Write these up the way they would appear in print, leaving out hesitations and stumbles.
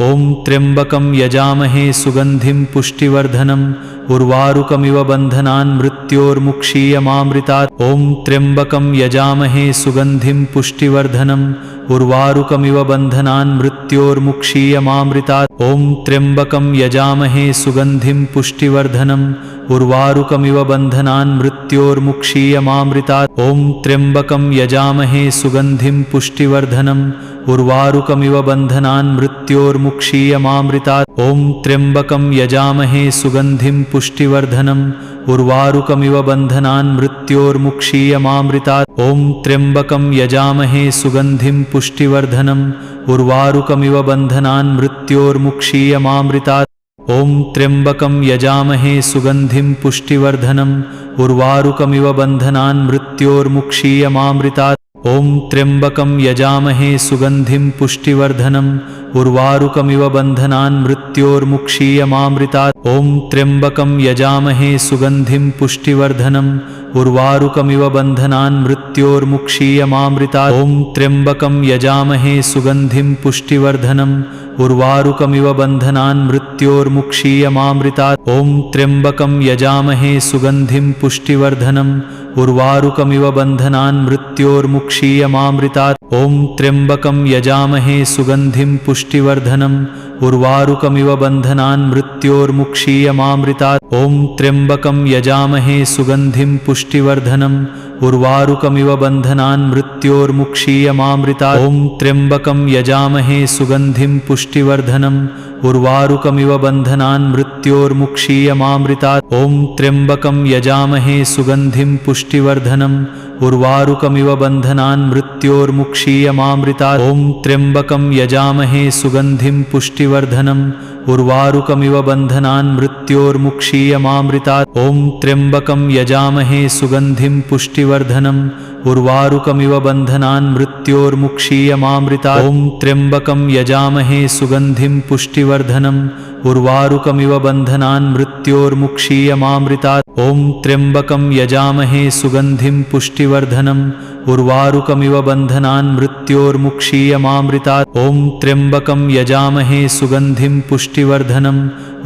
ॐ त्र्यम्बकं यजामहे सुगन्धिं पुष्टिवर्धनम् उर्वारुकमिव बन्धनान् मृत्योर्मुक्षीयमामृतात् ॐ त्र्यम्बकं यजामहे सुगन्धिं पुष्टिवर्धनम् उर्वारुकमिव बन्धनान् मृत्योर्मुक्षीयमामृतात् ॐ त्र्यम्बकं यजामहे सुगन्धिं पुष्टिवर्धनम् उर्वारुकमिव बन्धनान् मृत्योर्मुक्षीयमामृतात् ॐ त्र्यम्बकं यजामहे सुगन्धिं पुष्टिवर्धनम् उर्वारुकमिव बन्धनान् मृत्योर्मुक्षीयमामृतात् ॐ त्र्यम्बकं यजामहे सुगन्धिं पुष्टिवर्धनम् उर्वारुकमिव बन्धनान् मृत्योर्मुक्षीयमामृतात् ॐ त्र्यम्बकं यजामहे सुगन्धिं पुष्टिवर्धनम् उर्वारुकमिव बन्धनान् मृत्योर्मुक्षीयमामृतात् ॐ त्र्यम्बकं यजामहे सुगन्धिं पुष्टिवर्धनम् उर्वारुकमिव बन्धनान् मृत्योर्मुक्षीयमामृतात् ॐ त्र्यम्बकं यजामहे सुगन्धिं पुष्टिवर्धनम् उर्वारुकमिव बन्धनान् मृत्योर्मुक्षीयमामृतात् ॐ त्र्यम्बकं यजामहे सुगन्धिं पुष्टिवर्धनम् उर्वारुकमिव बन्धनान् मृत्योर्मुक्षीयमामृतात् ॐ त्र्यम्बकं यजामहे सुगन्धिं पुष्टिवर्धनम् उर्वारुकमिव बन्धनान् मृत्योर्मुक्षीयमामृतात् ॐ त्र्यम्बकं यजामहे सुगन्धिं पुष्टिवर्धनम् उर्वारुकमिव बन्धनान् मृत्योर्मुक्षीयमामृतात् ॐ त्र्यम्बकं यजामहे सुगन्धिं पुष्टिवर्धनम् उर्वारुकमिव बन्धनान् मृत्योर्मुक्षीयमामृतात् ॐ त्र्यम्बकं यजामहे सुगन्धिं पुष्टिवर्धनम् उर्वारुकमिव बन्धनान् मृत्योर्मुक्षीयमामृतात् ॐ त्र्यम्बकं यजामहे सुगन्धिं पुष्टिवर्धनम् उर्वारुकमिव बन्धनान् मृत्योर्मुक्षीयमामृतात् ॐ त्र्यम्बकं यजामहे सुगन्धिं पुष्टिवर्धनम् उर्वारुकमिव बन्धनान् मृत्योर्मुक्षीयमामृतात् ॐ त्र्यम्बकं यजामहे सुगन्धिं पुष्टिवर्धनम् उर्वारुकमिव बन्धनान् मृत्योर्मुक्षीयमामृतात् ॐ त्र्यम्बकं यजामहे सुगन्धिं पुष्टिवर्धनम् उर्वारुकमिव बन्धनान् मृत्योर्मुक्षीयमामृतात् ॐ त्र्यम्बकं यजामहे सुगन्धिं पुष्टिवर्धनम् उर्वारुकमिव बन्धनान् मृत्योर्मुक्षीयमामृतात् ॐ त्र्यम्बकं यजामहे सुगन्धिं पुष्टिवर्धनम् उर्वारुकमिव बन्धनान् मृत्योर्मुक्षीयमामृतात् ॐ त्र्यम्बकं यजामहे सुगन्धिं पुष्टिवर्धनम्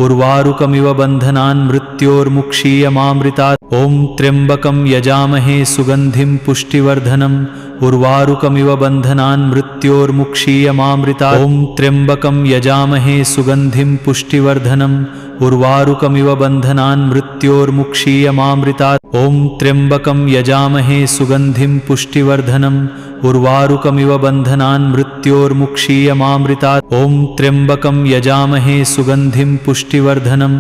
उर्वारुकमिव बन्धनान् मृत्योर्मुक्षीयमामृतात् ॐ त्र्यम्बकं यजामहे सुगन्धिं पुष्टिवर्धनम् उर्वारुकमिव बन्धनान् मृत्योर्मुक्षीयमामृतात् ॐ त्र्यम्बकं यजामहे सुगन्धिं पुष्टिवर्धनम् उर्वारुकमिव बन्धनान् मृत्योर्मुक्षीयमामृतात् ॐ त्र्यम्बकं यजामहे सुगन्धिं पुष्टिवर्धनम् उर्वारुकमिव बन्धनान् मृत्योर्मुक्षीयमामृतात् ॐ त्र्यम्बकं यजामहे सुगन्धिं पुष्टिवर्धनम्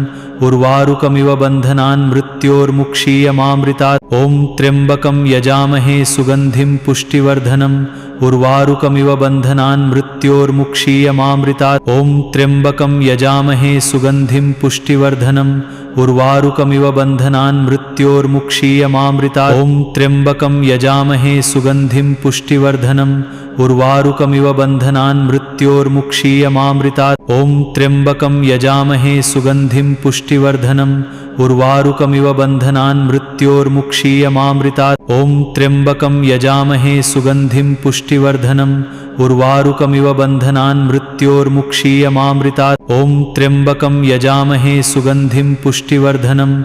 उर्वारुकमिव बन्धनान् मृत्योर्मुक्षीयमामृतात् ॐ त्र्यम्बकं यजामहे सुगन्धिं पुष्टिवर्धनम् उर्वारुकमिव बन्धनान् मृत्योर्मुक्षीयमामृतात् ॐ त्र्यम्बकं यजामहे सुगन्धिं पुष्टिवर्धनम् उर्वारुकमिव बन्धनान् मृत्योर्मुक्षीयमामृतात् ॐ त्र्यम्बकं यजामहे सुगन्धिं पुष्टिवर्धनम् उर्वारुकमिव बन्धनान् मृत्योर्मुक्षीयमामृतात् ॐ त्र्यम्बकं यजामहे सुगन्धिं पुष्टिवर्धनम् उर्वारुकमिव बन्धनान् मृत्योर्मुक्षीयमामृतात् ॐ त्र्यम्बकं यजामहे सुगन्धिं पुष्टिवर्धनम् उर्वारुकमिव बन्धनान् मृत्योर्मुक्षीयमामृतात् ॐ त्र्यम्बकं यजामहे सुगन्धिं पुष्टिवर्धनम्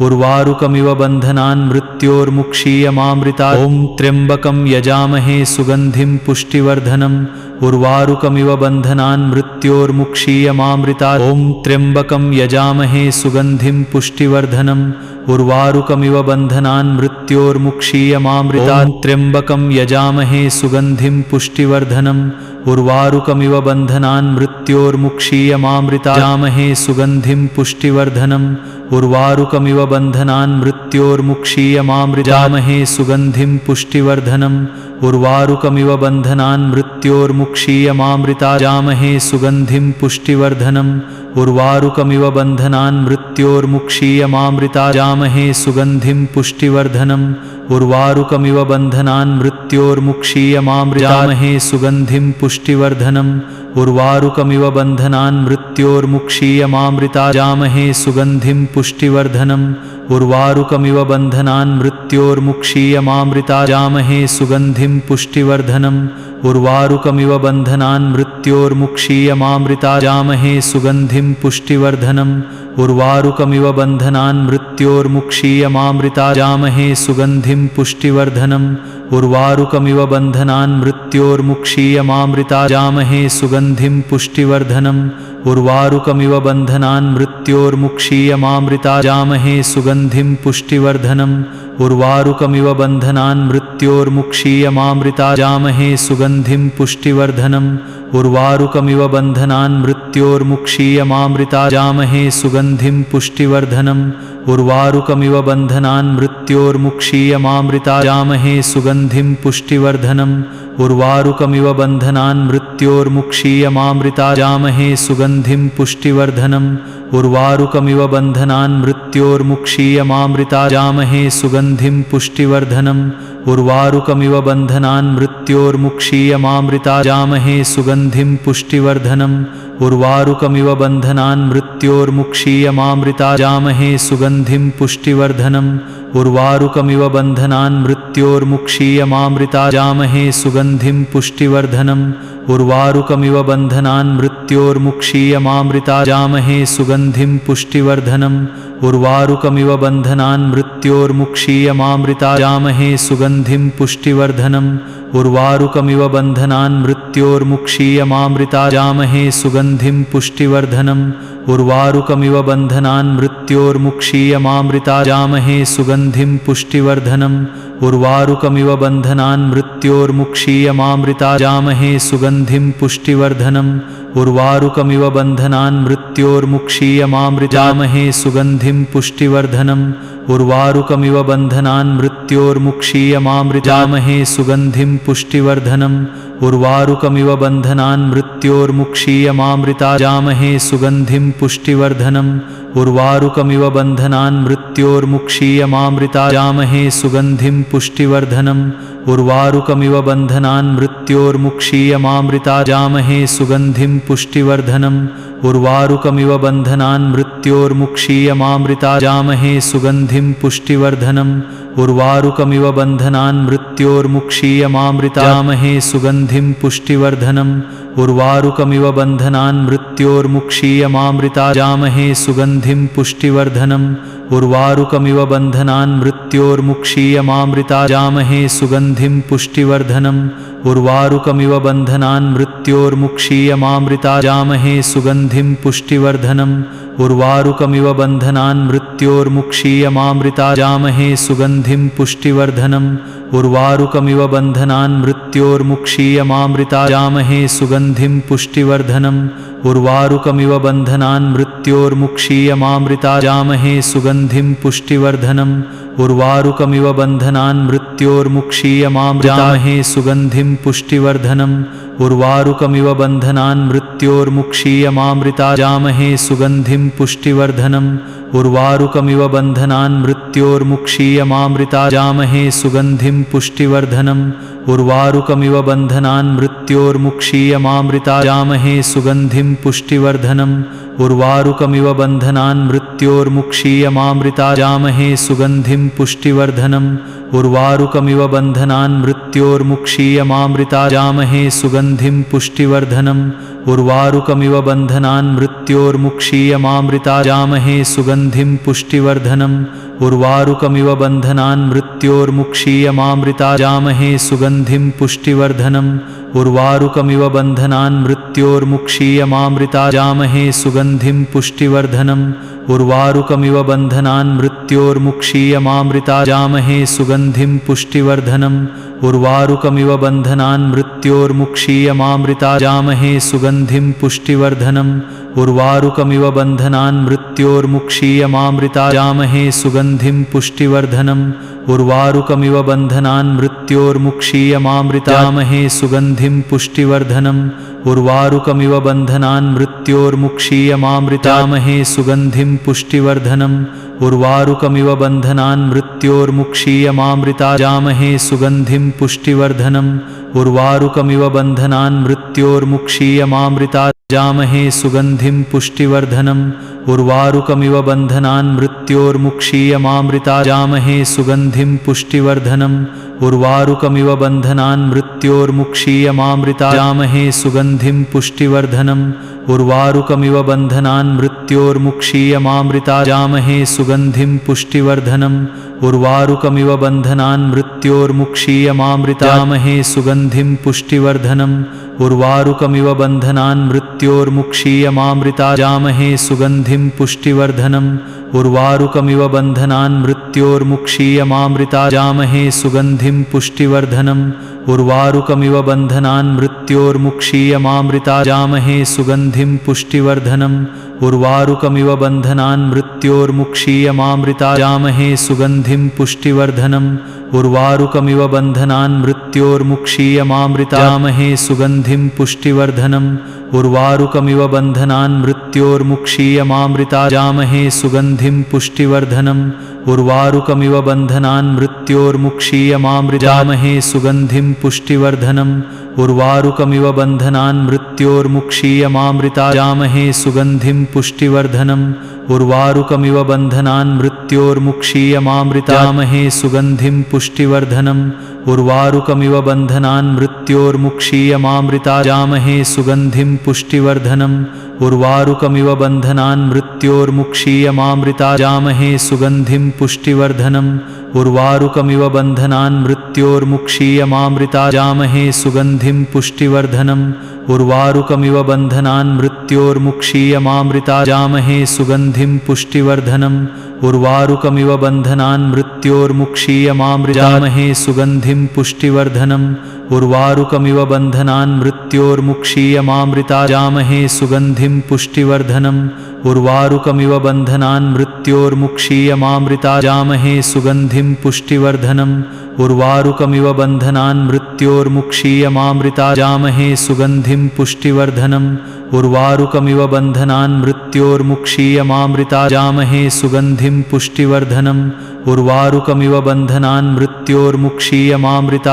उर्वारुकमिव बन्धनान् मृत्योर्मुक्षीयमामृतात् ॐ त्र्यम्बकं यजामहे सुगन्धिं पुष्टिवर्धनम् उर्वारुकमिव बन्धनान् मृत्योर्मुक्षीयमामृतात् ॐ त्र्यम्बकं यजामहे सुगन्धिं पुष्टिवर्धनम् उर्वारुकमिव बन्धनान् मृत्योर्मुक्षीयमामृतात् त्र्यम्बकं यजामहे सुगन्धिं पुष्टिवर्धनम् उर्वारुकमिव बन्धनान् मृत्योर्मुक्षीयमामृतात् यामहे सुगन्धिं पुष्टिवर्धनम् उर्वारुकमिव बन्धनान् मृत्योर्मुक्षीयमामृतामहे सुगन्धिं पुष्टिवर्धनम् उर्वारुकमिव बन्धनान् मृत्योर्मुक्षीयमामृतामहे सुगन्धिं पुष्टिवर्धनम् उर्वारुकमिव बन्धनान् मृत्योर्मुक्षीयमामृतामहे सुगन्धिं पुष्टिवर्धनम् उर्वारुकमिव बन्धनान् मृत्योर्मुक्षीयमामृतामहे सुगन्धिं पुष्टिवर्धनम् उर्वारुकमिव बन्धनान् मृत्योर्मुक्षीयमामृतामहे सुगन्धिं पुष्टिवर्धनम् उर्वारुकमिव बन्धनान् मृत्योर्मुक्षीयमामृतामहे सुगन्धिं पुष्टिवर्धनम् उर्वारुकमिव बन्धनान् मृत्योर्मुक्षीयमामृता जामहे सुगन्धिं पुष्टिवर्धनम् उर्वारुकमिव बन्धनान् मृत्योर्मुक्षीयमामृता जामहे सुगन्धिं पुष्टिवर्धनम् उर्वारुकमिव बन्धनान् मृत्योर्मुक्षीयमामृता जामहे सुगन्धिं पुष्टिवर्धनम् उर्वारुकमिव बन्धनान् मृत्योर्मुक्षीयमामृता जामहे सुगन्धिं पुष्टिवर्धनम् उर्वारुकमिव बन्धनान् मृत्योर्मुक्षीयमामृता जामहे सुगन्धिं पुष्टिवर्धनम् उर्वारुकमिव बन्धनान् मृत्योर्मुक्षीयमामृता जामहे सुगन्धिं पुष्टिवर्धनम् उर्वारुकमिव बन्धनान् मृत्योर्मुक्षीयमामृता जामहे सुगन्धिं पुष्टिवर्धनम् उर्वारुकमिव बन्धनान् मृत्योर्मुक्षीयमामृता जामहे सुगन्धिं पुष्टिवर्धनम् उर्वारुकमिव बन्धनान् मृत्योर्मुक्षीयमामृता जामहे सुगन्धिं पुष्टिवर्धनम् उर्वारुकमिव बन्धनान् मृत्योर्मुक्षीयमामृता जामहे सुगन्धिं पुष्टिवर्धनम् उर्वारुकमिव बन्धनान् मृत्योर्मुक्षीयमामृता जामहे सुगन्धिं पुष्टिवर्धनम् उर्वारुकमिव बन्धनान् मृत्योर्मुक्षीयमामृता जामहे सुगन्धिं पुष्टिवर्धनम् उर्वारुकमिव बन्धनान् मृत्योर्मुक्षीयमामृता जामहे सुगन्धिं पुष्टिवर्धनम् उर्वारुकमिव बन्धनान् मृत्योर्मुक्षीयमामृता जामहे सुगन्धिं पुष्टिवर्धनम् उर्वारुकमिव बन्धनान् मृत्योर्मुक्षीयमामृता जामहे सुगन्धिं पुष्टिवर्धनम् उर्वारुकमिव बन्धनान् मृत्योर्मुक्षीयमामृता जामहे सुगन्धिं पुष्टिवर्धनम् उर्वारुकमिव बन्धनान् मृत्योर्मुक्षीयमामृता जामहे सुगन्धिं पुष्टिवर्धनम् उर्वारुकमिव बन्धनान् मृत्योर्मुक्षीयमामृता जामहे सुगन्धिं पुष्टिवर्धनम् उर्वारुकमिव बन्धनान् मृत्योर्मुक्षीयमामृता जामहे सुगन्धिं पुष्टिवर्धनम् उर्वारुकमिव बन्धनान् मृत्योर्मुक्षीयमामृता जामहे सुगन्धिं पुष्टिवर्धनम् उर्वारुकमिव बन्धनान् मृत्योर्मुक्षीयमामृता जामहे सुगन्धिं पुष्टिवर्धनम् उर्वारुकमिव बन्धनान् मृत्योर्मुक्षीयमामृता जामहे सुगन्धिं पुष्टिवर्धनम् उर्वारुकमिव बन्धनान् मृत्योर्मुक्षीयमामृता जामहे सुगन्धिं पुष्टिवर्धनम् उर्वारुकमिव बन्धनान् मृत्योर्मुक्षीयमामृता जामहे सुगन्धिं पुष्टिवर्धनम् उर्वारुकमिव बन्धनान् मृत्योर्मुक्षीयमामृता जामहे सुगन्धिं पुष्टिवर्धनम् उर्वारुकमिव बन्धनान् मृत्योर्मुक्षीयमामृता जामहे सुगन्धिं पुष्टिवर्धनम् उर्वारुकमिव बन्धनान् मृत्योर्मुक्षीयमामृता जामहे सुगन्धिं पुष्टिवर्धनम् उर्वारुकमिव बन्धनान् मृत्योर्मुक्षीयमामृता जामहे सुगन्धिं पुष्टिवर्धनम् उर्वारुकमिव बन्धनान् मृत्योर्मुक्षीयमामृता जामहे सुगन्धिं पुष्टिवर्धनम् उर्वारुकमिव बन्धनान् मृत्योर्मुक्षीयमामृता जामहे सुगन्धिं पुष्टिवर्धनम् उर्वारुकमिव बन्धनान् मृत्योर्मुक्षीयमामृता जामहे सुगन्धिं पुष्टिवर्धनम् उर्वारुकमिव बन्धनान् मृत्योर्मुक्षीयमामृता जामहे सुगन्धिं पुष्टिवर्धनम् उर्वारुकमिव बन्धनान् मृत्योर्मुक्षीयमामृता जामहे सुगन्धिं पुष्टिवर्धनम् उर्वारुकमिव बन्धनान् मृत्योर्मुक्षीयमामृता जामहे सुगन्धिं पुष्टिवर्धनम् उर्वारुकमिव बन्धनान् मृत्योर्मुक्षीयमामृता जामहे सुगन्धिं पुष्टिवर्धनम् उर्वारुकमिव बन्धनान् मृत्योर्मुक्षीयमामृता जामहे सुगन्धिं पुष्टिवर्धनम् उर्वारुकमिव बन्धनान् मृत्योर्मुक्षीयमामृता जामहे सुगन्धिं पुष्टिवर्धनम् उर्वारुकमिव बन्धनान् मृत्योर्मुक्षीयमामृता जामहे सुगन्धिं पुष्टिवर्धनम् उर्वारुकमिव बन्धनान् मृत्योर्मुक्षीयमामृता जामहे सुगन्धिं पुष्टिवर्धनम् उर्वारुकमिव बन्धनान् मृत्योर्मुक्षीयमामृता जामहे सुगन्धिं पुष्टिवर्धनम् उर्वारुकमिव बन्धनान् मृत्योर्मुक्षीयमामृता जामहे सुगन्धिं पुष्टिवर्धनम् उर्वारुकमिव बन्धनान् मृत्योर्मुक्षीयमामृता जामहे सुगन्धिं पुष्टिवर्धनम् उर्वारुकमिव बन्धनान् मृत्योर्मुक्षीयमामृता जामहे सुगन्धिं पुष्टिवर्धनम् उर्वारुकमिव बन्धनान् मृत्योर्मुक्षीयमामृता जामहे सुगन्धिं पुष्टिवर्धनम् उर्वारुकमिव बन्धनान् मृत्योर्मुक्षीयमामृता जामहे सुगन्धिं पुष्टिवर्धनम् उर्वारुकमिव बन्धनान् मृत्योर्मुक्षीयमामृता जामहे सुगन्धिं पुष्टिवर्धनम् उर्वारुकमिव बन्धनान् मृत्योर्मुक्षीयमामृता जामहे सुगन्धिं पुष्टिवर्धनम् उर्वारुकमिव बन्धनान् मृत्योर्मुक्षीयमामृताजामहे सुगन्धिं पुष्टिवर्धनम् उर्वारुकमिव बन्धनान् मृत्योर्मुक्षीयमामृताजामहे सुगन्धिं पुष्टिवर्धनम् उर्वारुकमिव बन्धनान् मृत्योर्मुक्षीयमामृताजामहे सुगन्धिं पुष्टिवर्धनम् उर्वारुकमिव बन्धनान् मृत्योर्मुक्षीयमामृताजामहे सुगन्धिं पुष्टिवर्धनम् उर्वारुकमिव बन्धनान् मृत्योर्मुक्षीयमामृताजामहे सुगन्धिं पुष्टिवर्धनम् उर्वारुकमिव बन्धनान् मृत्योर्मुक्षीयमामृताजामहे सुगन्धिं पुष्टिवर्धनम् उर्वारुकमिव बन्धनान् मृत्योर्मुक्षीयमामृताजामहे सुगन्धिं पुष्टिवर्धनम् उर्वारुकमिव बन्धनान् मृत्योर्मुक्षीयमामृताजामहे सुगन्धिं पुष्टिवर्धनम् उर्वारुकमिव बन्धनान् मृत्योर्मुक्षीयमामृताजामहे सुगन्धिं पुष्टिवर्धनम् उर्वारुकमिव बन्धनान् मृत्योर्मुक्षीयमामृताजामहे सुगन्धिं पुष्टिवर्धनम् उर्वारुकमिव बन्धनान् मृत्योर्मुक्षीयमामृताजामहे सुगन्धिं पुष्टिवर्धनम् उर्वारुकमिव बन्धनान् मृत्योर्मुक्षीयमामृताजामहे सुगन्धिं पुष्टिवर्धनम् उर्वारुकमिव बन्धनान् मृत्योर्मुक्षीयमामृताजामहे सुगन्धिं पुष्टिवर्धनम् उर्वारुकमिव बन्धनान् मृत्योर्मुक्षीयमामृताजामहे सुगन्धिं पुष्टिवर्धनम् उर्वारुकमिव बन्धनान् मृत्योर्मुक्षीयमामृताजामहे सुगन्धिं पुष्टिवर्धनम् उर्वारुकमिव बन्धनान् मृत्योर्मुक्षीयमामृताजामहे सुगन्धिं पुष्टिवर्धनम् उर्वारुकमिव बन्धनान् मृत्योर्मुक्षीयमामृताजामहे सुगन्धिं पुष्टिवर्धनम् उर्वारुकमिव बन्धनान् मृत्योर्मुक्षीयमामृताजामहे सुगन्धिं पुष्टिवर्धनम् उर्वारुकमिव बन्धनान् मृत्योर्मुक्षीयमामृताजामहे सुगन्धिं पुष्टिवर्धनम् उर्वारुकमिव बन्धनान् मृत्योर्मुक्षीयमामृताजामहे सुगन्धिं पुष्टिवर्धनम् उर्वारुकमिव बन्धनान् मृत्योर्मुक्षीयमामृताजामहे सुगन्धिं पुष्टिवर्धनम् उर्वारुकमिव बन्धनान् मृत्योर्मुक्षीयमामृता